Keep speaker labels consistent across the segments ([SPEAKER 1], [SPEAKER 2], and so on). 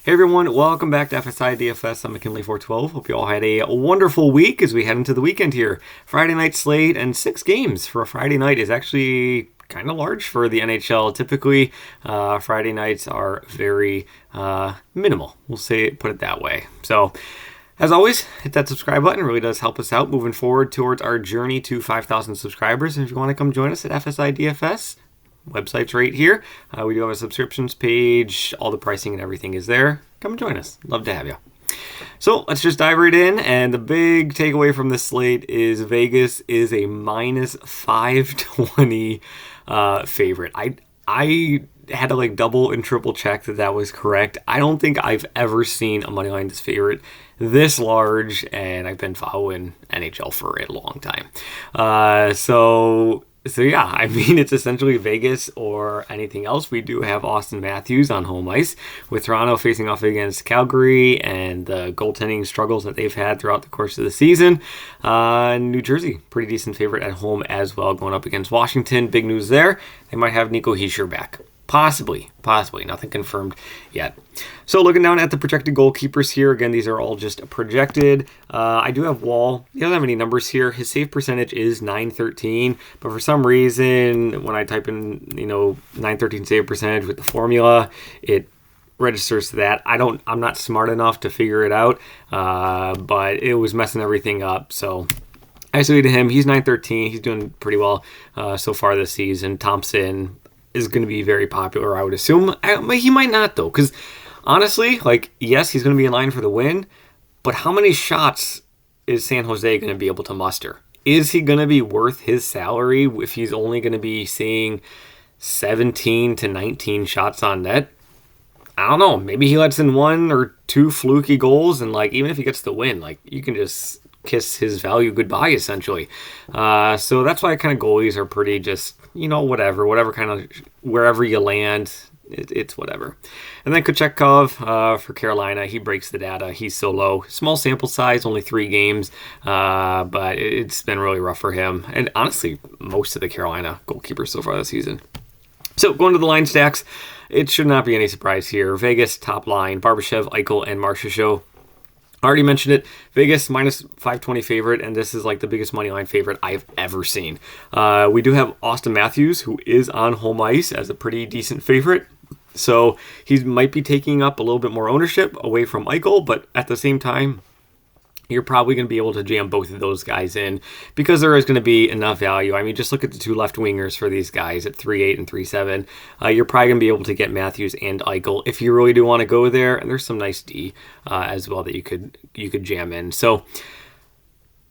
[SPEAKER 1] Hey everyone, welcome back to FSi DFS. I'm McKinley412. Hope you all had a wonderful week as we head into the weekend here. Friday night slate and 6 games for a Friday night is actually kind of large for the NHL. Typically, Friday nights are very minimal. Put it that way. So, as always, hit that subscribe button. It really does help us out moving forward towards our journey to 5,000 subscribers. And if you want to come join us at FSi DFS, website's right here. We do have a subscriptions page. All the pricing and everything is there. Come join us. Love to have you. So let's just dive right in. And the big takeaway from this slate is Vegas is a minus 520 favorite. I had to double and triple check that was correct. I don't think I've ever seen a moneyline this favorite this large, and I've been following NHL for a long time. So yeah, I mean, it's essentially Vegas or anything else. We do have Austin Matthews on home ice with Toronto facing off against Calgary and the goaltending struggles that they've had throughout the course of the season. New Jersey, pretty decent favorite at home as well, going up against Washington. Big news there. They might have Nico Hischier back. Possibly. Nothing confirmed yet. So looking down at the projected goalkeepers here, again, these are all just projected. I do have Wall. He doesn't have any numbers here. His save percentage is 913, but for some reason, when I type in, 913 save percentage with the formula, it registers to that. I'm not smart enough to figure it out, but it was messing everything up. So I say to him, he's 913. He's doing pretty well so far this season. Thompson is going to be very popular, I would assume. He might not, though, because honestly, yes, he's going to be in line for the win, but how many shots is San Jose going to be able to muster? Is he going to be worth his salary if he's only going to be seeing 17 to 19 shots on net? I don't know. Maybe he lets in 1 or 2 fluky goals, and even if he gets the win, you can just kiss his value goodbye, essentially. So that's why kind of goalies are pretty just, whatever kind of, wherever you land, it's whatever. And then Kochetkov for Carolina, he breaks the data. He's so low. Small sample size, only 3 games, but it's been really rough for him. And honestly, most of the Carolina goalkeepers so far this season. So going to the line stacks, it should not be any surprise here. Vegas, top line, Barbashev, Eichel, and Marchessault. I already mentioned it. Vegas minus 520 favorite, and this is the biggest money line favorite I've ever seen. We do have Austin Matthews, who is on home ice as a pretty decent favorite. So he might be taking up a little bit more ownership away from Eichel, but at the same time, you're probably going to be able to jam both of those guys in because there is going to be enough value. I mean, just look at the 2 left wingers for these guys at 3.8 and 3.7. You're probably going to be able to get Matthews and Eichel if you really do want to go there. And there's some nice D as well that you could jam in. So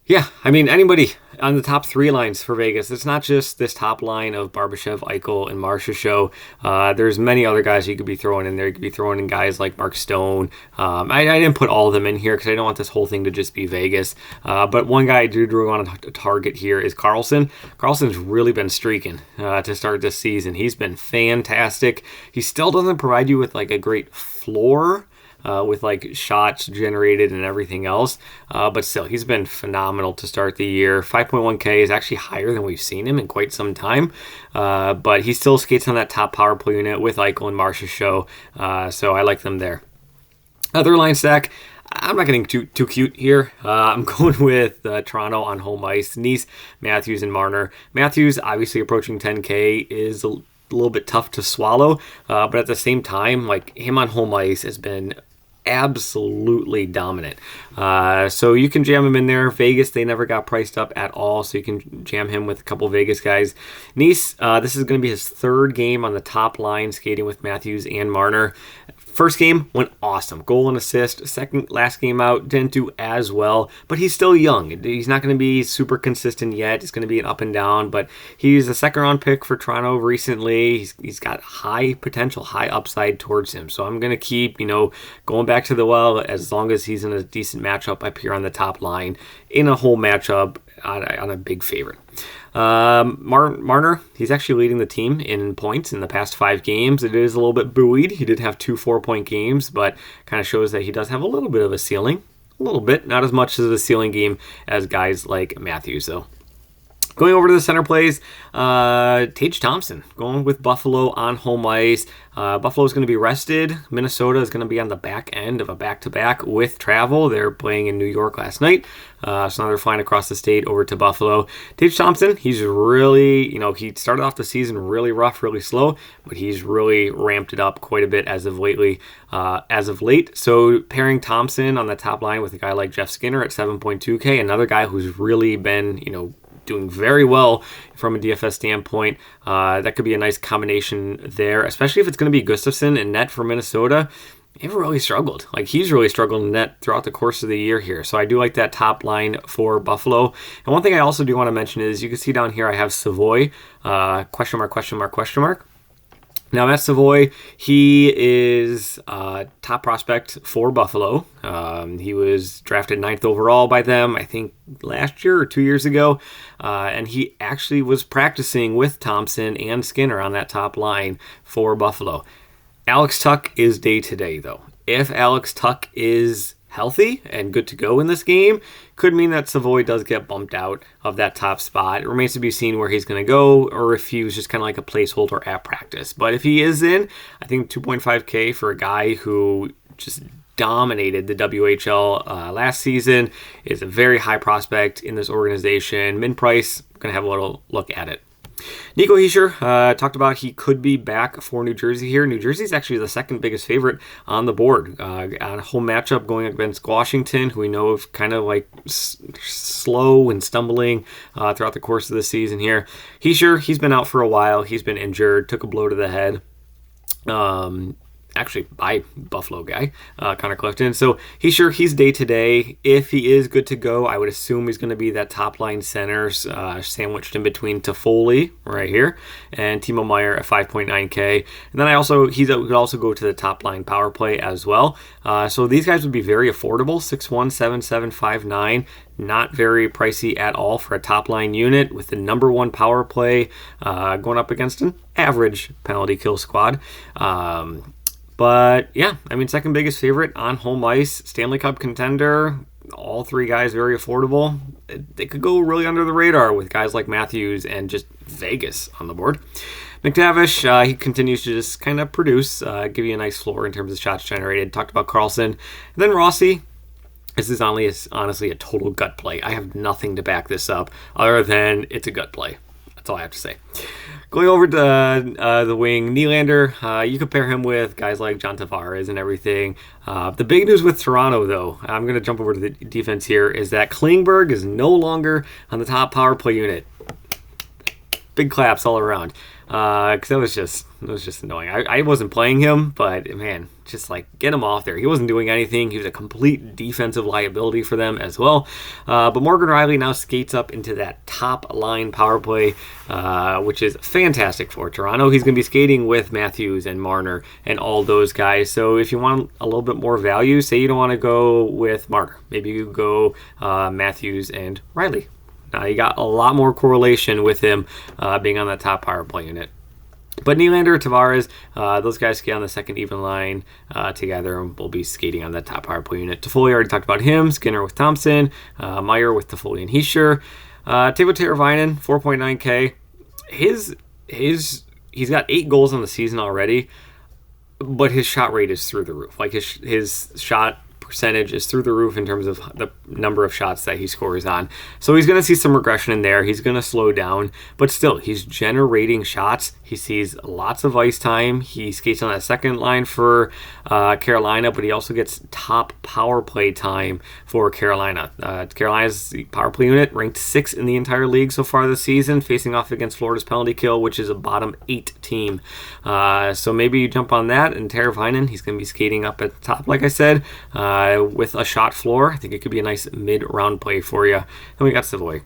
[SPEAKER 1] yeah, I mean, anybody on the top 3 lines for Vegas. It's not just this top line of Barbashev, Eichel, and Marchessault. There's many other guys you could be throwing in there. You could be throwing in guys like Mark Stone. I didn't put all of them in here because I don't want this whole thing to just be Vegas. But one guy I do want to target here is Carlson. Carlson's really been streaking to start this season. He's been fantastic. He still doesn't provide you with a great floor, with shots generated and everything else. But still, he's been phenomenal to start the year. 5.1K is actually higher than we've seen him in quite some time. But he still skates on that top power play unit with Eichel and Marchessault. So I like them there. Other line stack, I'm not getting too cute here. I'm going with Toronto on home ice. Nice, Matthews, and Marner. Matthews, obviously approaching 10K, is a little bit tough to swallow. But at the same time, him on home ice has been absolutely dominant. So you can jam him in there. Vegas, they never got priced up at all, so you can jam him with a couple Vegas guys. Nice, this is going to be his 3rd game on the top line, skating with Matthews and Marner. First game went awesome. Goal and assist. Last game out, didn't do as well, but he's still young. He's not going to be super consistent yet. It's going to be an up and down, but he's a 2nd-round pick for Toronto recently. He's got high potential, high upside towards him. So I'm going to keep, going back to the well as long as he's in a decent matchup up here on the top line in a whole matchup on a big favorite. Marner, he's actually leading the team in points in the past 5 games. It is a little bit buoyed. He did have 2 4-point games, but kind of shows that he does have a little bit of a ceiling. A little bit, not as much as a ceiling game as guys like Matthews, though. Going over to the center plays, Tage Thompson going with Buffalo on home ice. Buffalo is going to be rested. Minnesota is going to be on the back end of a back-to-back with travel. They're playing in New York last night, so now they're flying across the state over to Buffalo. Tage Thompson, he's really, he started off the season really rough, really slow, but he's really ramped it up quite a bit as of late. So pairing Thompson on the top line with a guy like Jeff Skinner at 7.2K, another guy who's really been, doing very well from a DFS standpoint. That could be a nice combination there, especially if it's going to be Gustafsson in net for Minnesota. They've really struggled. He's really struggled in net throughout the course of the year here. So I do like that top line for Buffalo. And one thing I also do want to mention is you can see down here I have Savoy, question mark. Now, Matt Savoy, he is top prospect for Buffalo. He was drafted 9th overall by them, I think, last year or 2 years ago. And he actually was practicing with Thompson and Skinner on that top line for Buffalo. Alex Tuch is day-to-day, though. If Alex Tuch is healthy and good to go in this game, could mean that Savoy does get bumped out of that top spot. It remains to be seen where he's going to go, or if he was just kind of like a placeholder at practice. But if he is in, I think 2.5K for a guy who just dominated the WHL last season is a very high prospect in this organization. Min price, going to have a little look at it. Nico Hischier talked about he could be back for New Jersey here. New Jersey is actually the second biggest favorite on the board. On a home matchup going against Washington, who we know is kind of slow and stumbling throughout the course of the season here. Hischier, he's been out for a while. He's been injured, took a blow to the head. Actually by Buffalo guy, Connor Clifton. So he's day-to-day. If he is good to go, I would assume he's going to be that top-line center sandwiched in between Toffoli right here and Timo Meier at 5.9K. And then he could also go to the top-line power play as well. So these guys would be very affordable, 6'1", 7'7", 5'9", not very pricey at all for a top-line unit with the number one power play going up against an average penalty kill squad. But yeah, second biggest favorite on home ice, Stanley Cup contender, all three guys very affordable. They could go really under the radar with guys like Matthews and just Vegas on the board. McTavish, he continues to just kind of produce, give you a nice floor in terms of shots generated. Talked about Carlson. And then Rossi. This is honestly a total gut play. I have nothing to back this up other than it's a gut play. That's all I have to say. Going over to the wing, Nylander, you compare him with guys like John Tavares and everything. The big news with Toronto, though, I'm going to jump over to the defense here, is that Klingberg is no longer on the top power play unit. Big claps all around. Because it was just annoying. I wasn't playing him, but man, just get him off there. He wasn't doing anything. He was a complete defensive liability for them as well. But Morgan Rielly now skates up into that top line power play, which is fantastic for Toronto. He's going to be skating with Matthews and Marner and all those guys. So if you want a little bit more value, say you don't want to go with Marner, maybe you go Matthews and Rielly. Now you got a lot more correlation with him being on that top power play unit. But Nylander, Tavares, those guys skate on the second even line together and will be skating on that top power play unit. Toffoli, already talked about him. Skinner with Thompson. Meier with Toffoli and Hischier. Teuvo Teravainen, 4.9K. He's got 8 goals on the season already, but his shot rate is through the roof. His shot percentage is through the roof in terms of the number of shots that he scores on. So he's going to see some regression in there. He's going to slow down, but still, he's generating shots. He sees lots of ice time. He skates on that second line for Carolina, but he also gets top power play time for Carolina. Carolina's power play unit ranked 6th in the entire league so far this season, facing off against Florida's penalty kill, which is a bottom 8 team. So maybe you jump on that, and Teravainen, he's going to be skating up at the top, like I said, with a shot floor. I think it could be a nice mid-round play for you. Then we got Savoy.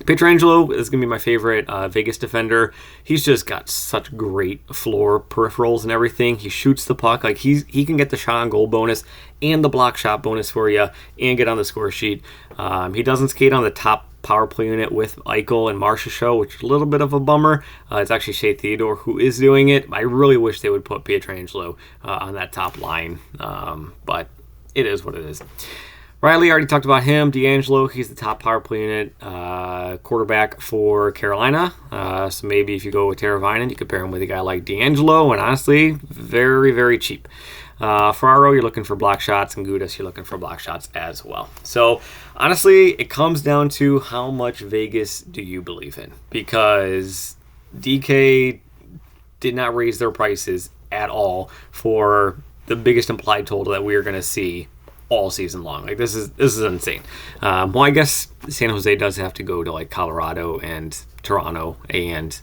[SPEAKER 1] Pietrangelo is going to be my favorite Vegas defender. He's just got such great floor peripherals and everything. He shoots the puck. He can get the shot on goal bonus and the block shot bonus for you and get on the score sheet. He doesn't skate on the top power play unit with Eichel and Marchessault, which is a little bit of a bummer. It's actually Shea Theodore who is doing it. I really wish they would put Pietrangelo on that top line, but it is what it is. Riley, already talked about him. D'Angelo, he's the top power play unit quarterback for Carolina. So maybe if you go with Teravainen, you could pair him with a guy like D'Angelo, and honestly, very, very cheap. Ferraro, you're looking for block shots, and Gudas, you're looking for block shots as well. So honestly, it comes down to how much Vegas do you believe in? Because DK did not raise their prices at all for the biggest implied total that we're going to see all season long. Like this is insane. Well, I guess San Jose does have to go to like Colorado and Toronto and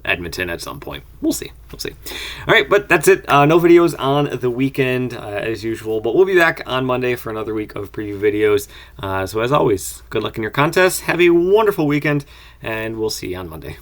[SPEAKER 1] Edmonton at some point. We'll see. All right, but that's it. No videos on the weekend as usual, but we'll be back on Monday for another week of preview videos. So as always, good luck in your contests. Have a wonderful weekend, and we'll see you on Monday.